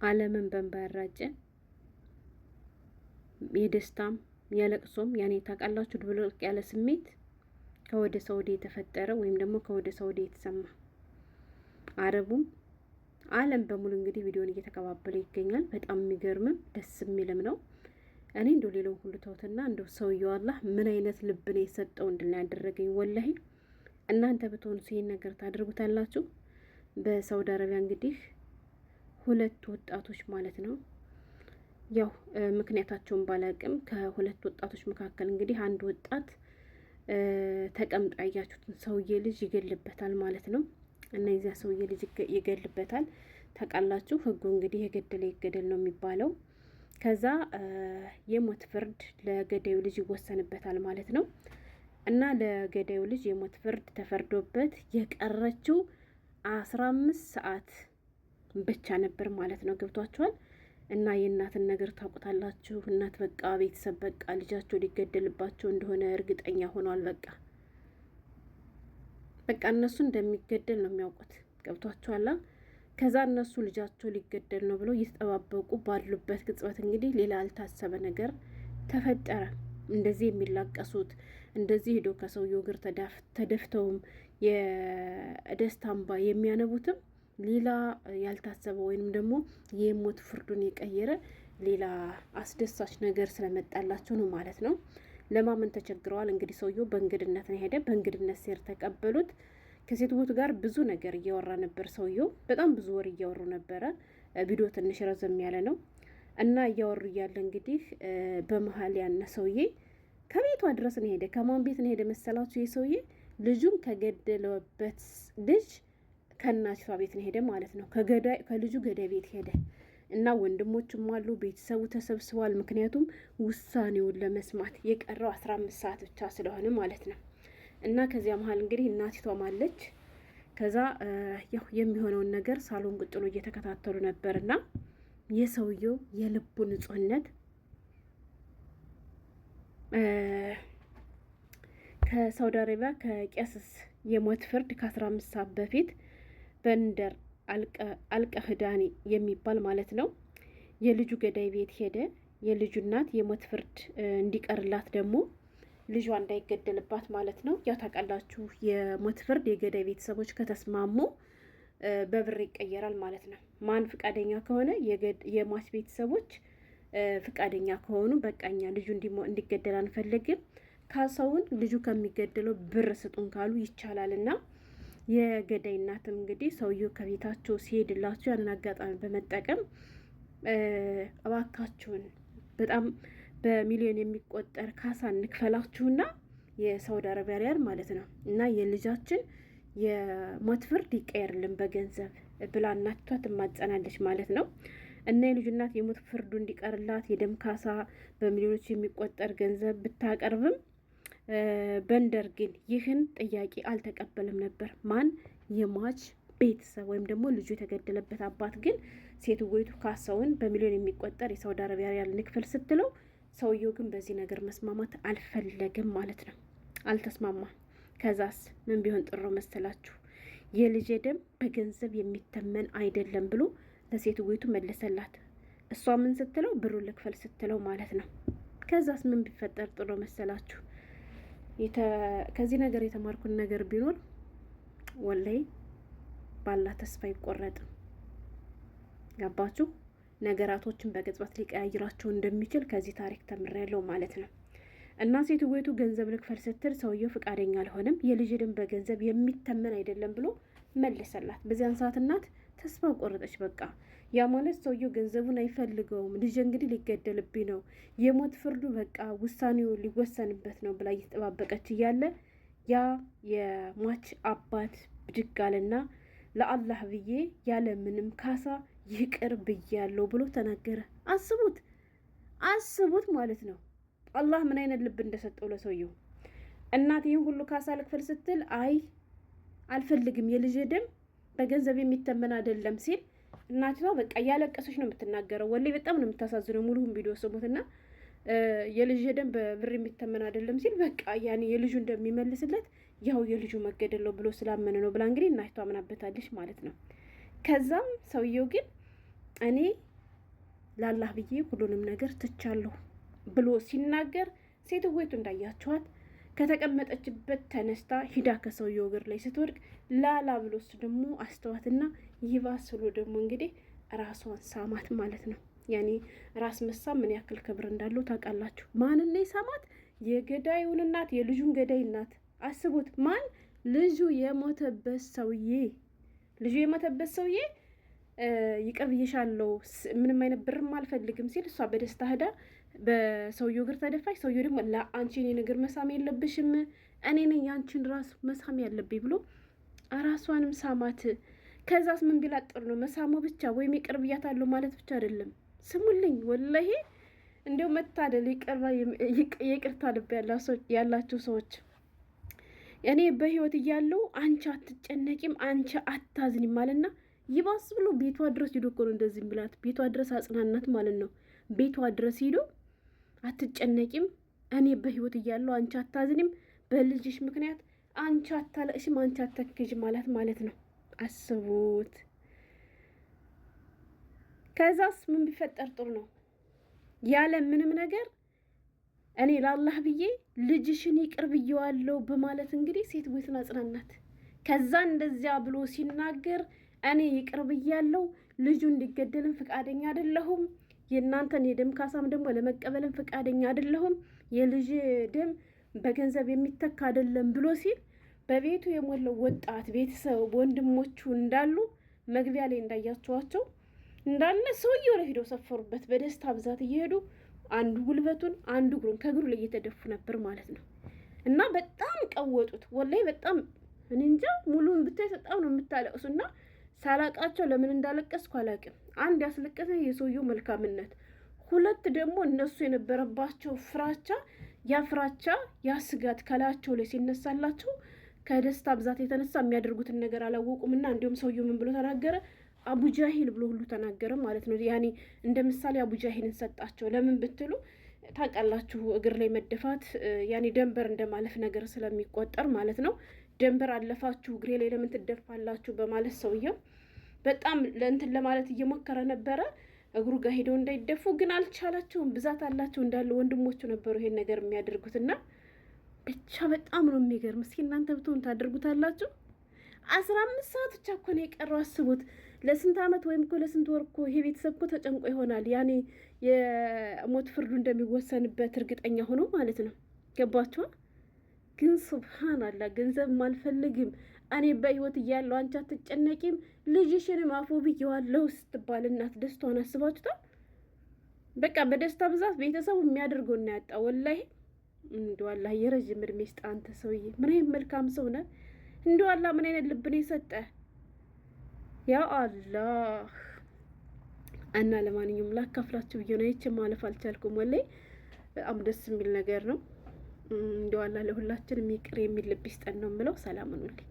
ዓለምን በእንባ ያራጨ የደስታም የለቅሶም ያኔ ታውቃላችሁ ድብልቅ ያለ ስሜት ከወደ ሳውዲ የተፈጠረ ወይም ደግሞ ከወደ ሳውዲ የተሰማ አረቡም ዓለም በሙሉ እንግዲህ ቪዲዮን እየተቀባበለ ይገኛል። በጣም የሚገርምም ደስ የሚልም ነው። እኔ እንደው ሌላውን ሁሉ ተውትና እንደው ሰውየው አላህ ምን አይነት ልብ ነው የሰጠው እንድና ያደረገኝ ወላሂ። እናንተ ብትሆኑ ይሄን ነገር ታደርጉታላችሁ? በሳውዲ አረቢያ እንግዲህ ሁለት ወጣቶች ማለት ነው ያው ምክንያታቸውን ባላቅም ከሁለት ወጣቶች መካከል እንግዲህ አንድ ወጣት ተቀምጦ ያያችሁትን ሰውዬ ልጅ ይገልበታል ማለት ነው። እና የዚያ ሰውዬ ልጅ ይገልበታል። ታውቃላችሁ ህጉ እንግዲህ የገደለ ይገደል ነው የሚባለው። ከዛ የሞት ፍርድ ለገዳዩ ልጅ ይወሰንበታል ማለት ነው። እና ለገዳዩ ልጅ የሞት ፍርድ ተፈርዶበት የቀረችው 15 ሰዓት ብቻ ነበር ማለት ነው። ገብቷችኋል? እና የእናትን ነገር ታውቁታላችሁ። እናት በቃ ቤተሰብ በቃ ልጃቸው ሊገደልባቸው እንደሆነ እርግጠኛ ሆኗል። በቃ እነሱ እንደሚገደል ነው የሚያውቁት። ገብቷችኋል? ከዛ እነሱ ልጃቸው ሊገደል ነው ብለው እየተጠባበቁ ባሉበት ቅጽበት እንግዲህ ሌላ ያልታሰበ ነገር ተፈጠረ። እንደዚህ የሚላቀሱት እንደዚህ ሄዶ ከሰውየው እግር ተደፍተውም የደስታ እንባ የሚያነቡትም ሌላ ያልታሰበ ወይንም ደግሞ የሞት ፍርዱን የቀየረ ሌላ አስደሳች ነገር ስለመጣላቸው ነው ማለት ነው። ለማመን ተቸግረዋል። እንግዲህ ሰውየው በእንግድነት ነው ሄደ። በእንግድነት ሴር ተቀበሉት። ከሴትቦቱ ጋር ብዙ ነገር እያወራ ነበር። ሰውየው በጣም ብዙ ወር እያወሩ ነበረ። ቪዲዮ ትንሽ ረዘም ያለ ነው እና እያወሩ እያለ እንግዲህ በመሀል ያነ ሰውዬ ከቤቷ ድረስ ነው ሄደ። ከማን ቤት ነው ሄደ መሰላችሁ? የሰውዬ ልጁን ከገደለበት ልጅ ከእናቷ ቤት ነው ሄደ ማለት ነው። ከልጁ ገዳይ ቤት ሄደ እና ወንድሞችም አሉ። ቤተሰቡ ተሰብስቧል። ምክንያቱም ውሳኔውን ለመስማት የቀረው 15 ሰዓት ብቻ ስለሆነ ማለት ነው። እና ከዚያ መሀል እንግዲህ እናቲቷም አለች። ከዛ ያው የሚሆነውን ነገር ሳሎን ቁጭ ብሎ እየተከታተሉ ነበርና የሰውየው የልቡ ንጹህነት ከሳውዲ አረቢያ ከቄስስ የሞት ፍርድ ከ15 ሰዓት በፊት በንደር አልቀህዳኒ የሚባል ማለት ነው የልጁ ገዳይ ቤት ሄደ። የልጁ እናት የሞት ፍርድ እንዲቀርላት ደግሞ ልጇ እንዳይገደልባት ማለት ነው። ያው ታውቃላችሁ የሞት ፍርድ የገዳይ ቤተሰቦች ከተስማሙ በብር ይቀየራል ማለት ነው። ማን ፍቃደኛ ከሆነ የሟች ቤተሰቦች ፍቃደኛ ከሆኑ በቃኛ ልጁ እንዲገደል አንፈልግም፣ ካሳውን ልጁ ከሚገደለው ብር ስጡን ካሉ ይቻላልና የገዳይ እናትም እንግዲህ ሰውየው ከቤታቸው ሲሄድላቸው ያንን አጋጣሚ በመጠቀም እባካችሁን በጣም በሚሊዮን የሚቆጠር ካሳ እንክፈላችሁና የሳውዲ አረቢያ ሪያል ማለት ነው እና የልጃችን የሞት ፍርድ ይቀየርልን በገንዘብ ብላ እናቷ ትማጸናለች ማለት ነው። እና የልጁ እናት የሞት ፍርዱ እንዲቀርላት የደም ካሳ በሚሊዮኖች የሚቆጠር ገንዘብ ብታቀርብም በንደር ግን ይህን ጥያቄ አልተቀበልም ነበር። ማን? የሟች ቤተሰብ ወይም ደግሞ ልጁ የተገደለበት አባት ግን ሴትወይቱ ካሳውን በሚሊዮን የሚቆጠር የሳውዲ አረቢያ ሪያል ንክፈል ስትለው ሰውየው ግን በዚህ ነገር መስማማት አልፈለግም ማለት ነው። አልተስማማ። ከዛስ ምን ቢሆን ጥሩ መሰላችሁ? የልጄ ደም በገንዘብ የሚተመን አይደለም ብሎ ለሴትወይቱ መለሰላት። እሷ ምን ስትለው ብሩን ልክፈል ስትለው ማለት ነው። ከዛስ ምን ቢፈጠር ጥሩ መሰላችሁ? ከዚህ ነገር የተማርኩን ነገር ቢኖር ወላይ ባላ ተስፋ አይቆረጥም። ገባችሁ? ነገራቶችን በቅጽበት ሊቀያይራቸው እንደሚችል ከዚህ ታሪክ ተምሬያለሁ ማለት ነው። እና ሴትወይቱ ገንዘብ ልክፈል ስትል ሰውየው ፍቃደኛ አልሆነም። የልጅ ደም በገንዘብ የሚተመን አይደለም ብሎ መለሰላት። በዚያን ሰዓት እናት ተስፋ ቆረጠች። በቃ ያ ማለት ሰውየው ገንዘቡን አይፈልገውም፣ ልጅ እንግዲህ ሊገደልብኝ ነው፣ የሞት ፍርዱ በቃ ውሳኔው ሊወሰንበት ነው ብላ እየተጠባበቀች እያለ ያ የሟች አባት ብድግ አለና ለአላህ ብዬ ያለ ምንም ካሳ ይቅር ብያለሁ ብሎ ተናገረ። አስቡት ማለት ነው አላህ ምን አይነት ልብ እንደሰጠው ለሰውየው። እናት ይህን ሁሉ ካሳ ልክፈል ስትል አይ አልፈልግም የልጅ ደም በገንዘብ የሚተመን አይደለም ሲል እናቷ በቃ እያለቀሰች ነው የምትናገረው። ወላሂ በጣም ነው የምታሳዝነው። ሙሉውን ቪዲዮ ስሙትና የልጅ ደም በብር የሚተመን አይደለም ሲል በቃ ያኔ የልጁ እንደሚመልስለት ያው የልጁ መገደል ነው ብሎ ስላመነ ነው ብላ እንግዲህ እናቷ አምናበታለች ማለት ነው። ከዛም ሰውየው ግን እኔ ላላህ ብዬ ሁሉንም ነገር ትቻለሁ ብሎ ሲናገር ሴትወይቱ እንዳያቸዋት ከተቀመጠችበት ተነስታ ሂዳ ከሰውየው እግር ላይ ስትወድቅ ላላ ብሎ እሱ ደግሞ አስተዋትና ይባስ ብሎ ደግሞ እንግዲህ ራሷን ሳማት ማለት ነው። ያኔ ራስ መሳም ምን ያክል ክብር እንዳለው ታውቃላችሁ። ማንን ነው ሳማት? የገዳዩን እናት፣ የልጁን ገዳይ እናት። አስቡት። ማን? ልጁ የሞተበት ሰውዬ። ልጁ የሞተበት ሰውዬ ይቅር ብዬሻለሁ፣ ምንም አይነት ብርም አልፈልግም ሲል እሷ በደስታ ሄዳ በሰውየው እግር ተደፋች። ሰውየው ደግሞ ለአንቺ እኔን እግር መሳም የለብሽም እኔ ነኝ ያንቺን ራስ መሳም ያለብኝ ብሎ ራሷንም ሳማት። ከዛስ ምን ቢላት ጥሩ ነው? መሳሙ ብቻ ወይም ይቅር ብያታለሁ ማለት ብቻ አይደለም። ስሙልኝ፣ ወላሂ እንዲያው መታደል ይቅርታ ልብ ያላችሁ ሰዎች እኔ በህይወት እያለው አንቺ አትጨነቂም፣ አንቺ አታዝኒም ማለትና ይባስ ብሎ ቤቷ ድረስ ሂዶ እኮ ነው እንደዚህ ብላት፣ ቤቷ ድረስ አጽናናት ማለት ነው። ቤቷ ድረስ ሂዶ አትጨነቂም፣ እኔ በህይወት እያለው አንቺ አታዝኒም፣ በልጅሽ ምክንያት አንቺ አታለቅሽም፣ አንቺ አተክዥም ማለት ነው። አስቡት። ከዛስ ምን ቢፈጠር ጥሩ ነው? ያለ ምንም ነገር እኔ ለአላህ ብዬ ልጅሽን ይቅር ብዬዋለሁ በማለት እንግዲህ ሴት ቤትን አጽናናት። ከዛ እንደዚያ ብሎ ሲናገር እኔ ይቅር ብያለሁ፣ ልጁ እንዲገደልም ፍቃደኛ አይደለሁም፣ የእናንተን የደም ካሳም ደግሞ ለመቀበልም ፍቃደኛ አይደለሁም፣ የልጅ ደም በገንዘብ የሚተካ አይደለም ብሎ ሲል በቤቱ የሞላው ወጣት ቤተሰብ ወንድሞቹ እንዳሉ መግቢያ ላይ እንዳያቸዋቸው እንዳለ ሰውየው ላይ ሄደው ሰፈሩበት። በደስታ ብዛት እየሄዱ አንዱ ጉልበቱን አንዱ እግሩን ከእግሩ ላይ እየተደፉ ነበር ማለት ነው። እና በጣም ቀወጡት። ወላሂ በጣም እኔ እንጃ ሙሉን ብታይ በጣም ነው የምታለቅሱ። እና ሳላቃቸው ለምን እንዳለቀስኩ አላውቅም። አንድ ያስለቀሰ የሰውየው መልካምነት፣ ሁለት ደግሞ እነሱ የነበረባቸው ፍራቻ፣ ያ ፍራቻ ያ ስጋት ከላያቸው ላይ ሲነሳላቸው ከደስታ ብዛት የተነሳ የሚያደርጉትን ነገር አላወቁምና እንዲሁም ሰውየው ምን ብሎ ተናገረ? አቡጃሂል ብሎ ሁሉ ተናገረ ማለት ነው። ያኔ እንደ ምሳሌ አቡጃሂልን ሰጣቸው። ለምን ብትሉ ታውቃላችሁ፣ እግር ላይ መደፋት ያኔ ደንበር እንደማለፍ ነገር ስለሚቆጠር ማለት ነው። ደንበር አለፋችሁ እግሬ ላይ ለምን ትደፋላችሁ በማለት ሰውየው በጣም ለእንትን ለማለት እየሞከረ ነበረ። እግሩ ጋር ሄደው እንዳይደፉ ግን አልቻላቸውም። ብዛት አላቸው እንዳለ ወንድሞቹ ነበሩ ይሄን ነገር የሚያደርጉትና ብቻ በጣም ነው የሚገርም። እስኪ እናንተ ብትሆን ታደርጉታላችሁ? 15 ሰዓት ብቻ እኮ ነው የቀረው። አስቡት። ለስንት ዓመት ወይም እኮ ለስንት ወር እኮ ይሄ ቤተሰብ እኮ ተጨንቆ ይሆናል ያኔ የሞት ፍርዱ እንደሚወሰንበት እርግጠኛ ሆኖ ማለት ነው። ገባችኋ? ግን ሱብሃንአላህ ገንዘብ አልፈልግም እኔ በህይወት እያለሁ አንቺ አትጨነቂም፣ ልጅሽንም አፉ ብዬዋለሁ ስትባል እናት ደስታዋን አስባችሁታል? በቃ በደስታ ብዛት ቤተሰቡ የሚያደርገው እና ያጣ ወላሂ። እንደው አላህ የረጅም እድሜ ይስጥ። አንተ ሰውዬ ምን አይነት መልካም ሰው ነህ! እንደው አላህ ምን አይነት ልብ ነው የሰጠህ! ያ አላህ። እና ለማንኛውም ላካፍላችሁ ብዬ ነው አይቼ ማለፍ አልቻልኩም። ወላሂ በጣም ደስ የሚል ነገር ነው። እንደው አላህ ለሁላችንም ይቅር የሚል ልብ ይስጠን ነው የምለው። ሰላም ሁኑልኝ።